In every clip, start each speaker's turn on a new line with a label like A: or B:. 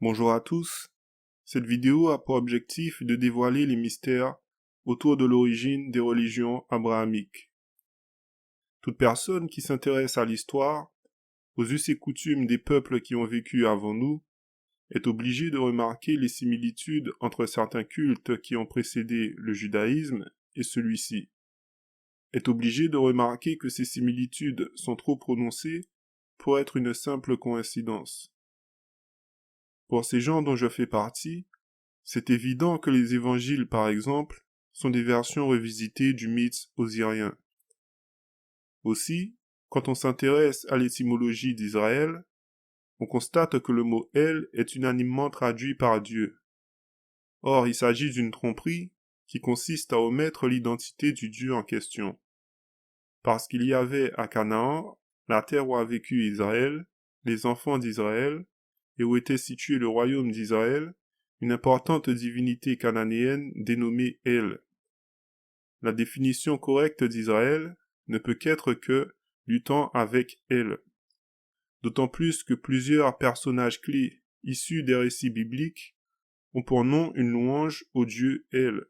A: Bonjour à tous. Cette vidéo a pour objectif de dévoiler les mystères autour de l'origine des religions abrahamiques. Toute personne qui s'intéresse à l'histoire, aux us et coutumes des peuples qui ont vécu avant nous, est obligée de remarquer les similitudes entre certains cultes qui ont précédé le judaïsme et celui-ci. Est obligée de remarquer que ces similitudes sont trop prononcées pour être une simple coïncidence. Pour ces gens dont je fais partie, c'est évident que les évangiles, par exemple, sont des versions revisitées du mythe osirien. Aussi, quand on s'intéresse à l'étymologie d'Israël, on constate que le mot El est unanimement traduit par Dieu. Or, il s'agit d'une tromperie qui consiste à omettre l'identité du Dieu en question. Parce qu'il y avait à Canaan, la terre où a vécu Israël, les enfants d'Israël, et où était situé le royaume d'Israël, une importante divinité cananéenne dénommée El. La définition correcte d'Israël ne peut qu'être que luttant avec El. D'autant plus que plusieurs personnages clés issus des récits bibliques ont pour nom une louange au dieu El,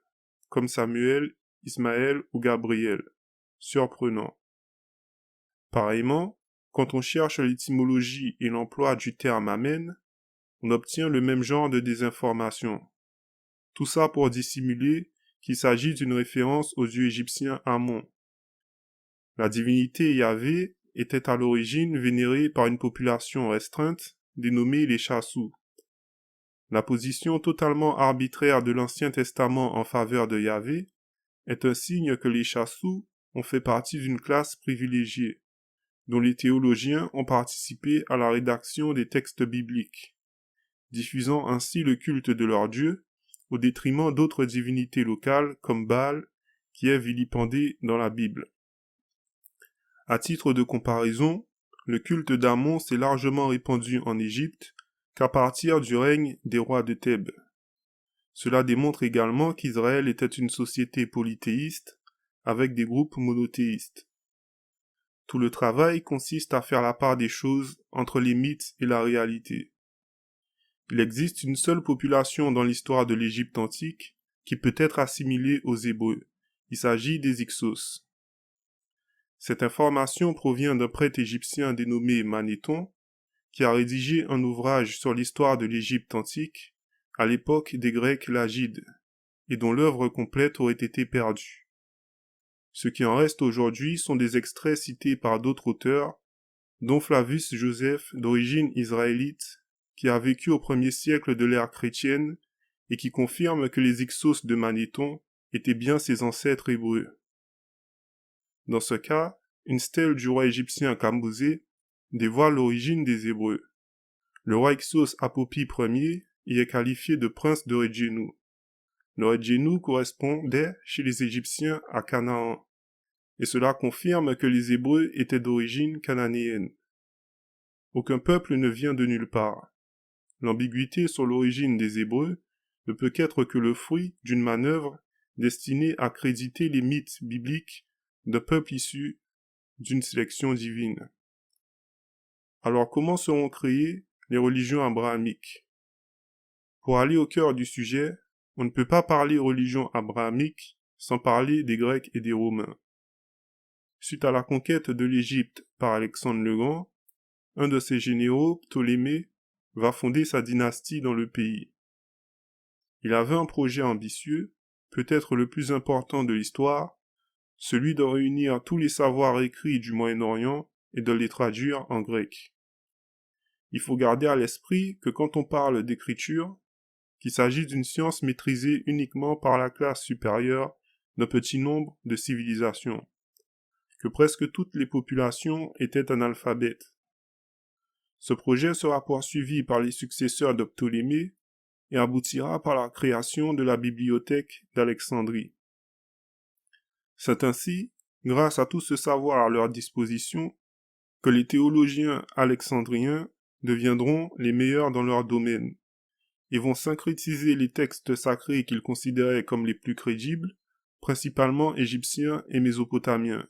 A: comme Samuel, Ismaël ou Gabriel. Surprenant. Pareillement, quand on cherche l'étymologie et l'emploi du terme Amen, on obtient le même genre de désinformation. Tout ça pour dissimuler qu'il s'agit d'une référence au dieu égyptien Amon. La divinité Yahvé était à l'origine vénérée par une population restreinte dénommée les Chassous. La position totalement arbitraire de l'Ancien Testament en faveur de Yahvé est un signe que les Chassous ont fait partie d'une classe privilégiée, dont les théologiens ont participé à la rédaction des textes bibliques, diffusant ainsi le culte de leur Dieu au détriment d'autres divinités locales comme Baal, qui est vilipendé dans la Bible. À titre de comparaison, le culte d'Amon s'est largement répandu en Égypte qu'à partir du règne des rois de Thèbes. Cela démontre également qu'Israël était une société polythéiste avec des groupes monothéistes. Tout le travail consiste à faire la part des choses entre les mythes et la réalité. Il existe une seule population dans l'histoire de l'Égypte antique qui peut être assimilée aux Hébreux. Il s'agit des Hyksos. Cette information provient d'un prêtre égyptien dénommé Manéthon, qui a rédigé un ouvrage sur l'histoire de l'Égypte antique, à l'époque des Grecs Lagides, et dont l'œuvre complète aurait été perdue. Ce qui en reste aujourd'hui sont des extraits cités par d'autres auteurs, dont Flavius Joseph, d'origine israélite, qui a vécu au 1er siècle de l'ère chrétienne et qui confirme que les Hyksos de Manéthon étaient bien ses ancêtres hébreux. Dans ce cas, une stèle du roi égyptien Kambouzé dévoile l'origine des Hébreux. Le roi Hyksos Apopi Ier y est qualifié de prince de Redjénou. Le Redjénou correspondait chez les Égyptiens à Canaan, et cela confirme que les Hébreux étaient d'origine cananéenne. Aucun peuple ne vient de nulle part. L'ambiguïté sur l'origine des Hébreux ne peut qu'être que le fruit d'une manœuvre destinée à créditer les mythes bibliques d'un peuple issu d'une sélection divine. Alors comment seront créées les religions abrahamiques? Pour aller au cœur du sujet, on ne peut pas parler religion abrahamique sans parler des Grecs et des Romains. Suite à la conquête de l'Égypte par Alexandre le Grand, un de ses généraux, Ptolémée, va fonder sa dynastie dans le pays. Il avait un projet ambitieux, peut-être le plus important de l'histoire, celui de réunir tous les savoirs écrits du Moyen-Orient et de les traduire en grec. Il faut garder à l'esprit que quand on parle d'écriture, qu'il s'agit d'une science maîtrisée uniquement par la classe supérieure d'un petit nombre de civilisations, que presque toutes les populations étaient analphabètes. Ce projet sera poursuivi par les successeurs de Ptolémée et aboutira par la création de la bibliothèque d'Alexandrie. C'est ainsi, grâce à tout ce savoir à leur disposition, que les théologiens alexandriens deviendront les meilleurs dans leur domaine et vont syncrétiser les textes sacrés qu'ils considéraient comme les plus crédibles, principalement égyptiens et mésopotamiens,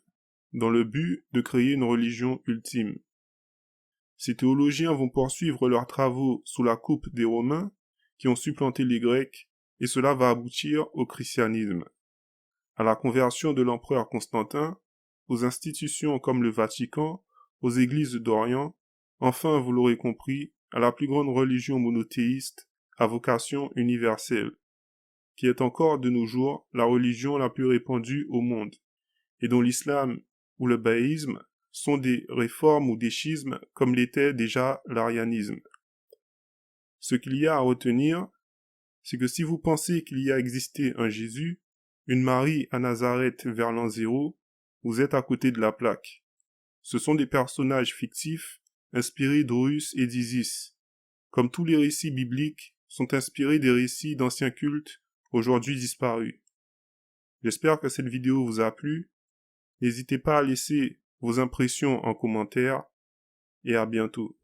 A: dans le but de créer une religion ultime. Ces théologiens vont poursuivre leurs travaux sous la coupe des Romains, qui ont supplanté les Grecs, et cela va aboutir au christianisme, à la conversion de l'empereur Constantin, aux institutions comme le Vatican, aux églises d'Orient, enfin, vous l'aurez compris, à la plus grande religion monothéiste à vocation universelle, qui est encore de nos jours la religion la plus répandue au monde, et dont l'islam ou le baïsme sont des réformes ou des schismes comme l'était déjà l'arianisme. Ce qu'il y a à retenir, c'est que si vous pensez qu'il y a existé un Jésus, une Marie à Nazareth vers l'an 0, vous êtes à côté de la plaque. Ce sont des personnages fictifs inspirés d'Horus et d'Isis. Comme tous les récits bibliques sont inspirés des récits d'anciens cultes aujourd'hui disparus. J'espère que cette vidéo vous a plu. N'hésitez pas à laisser vos impressions en commentaire et à bientôt.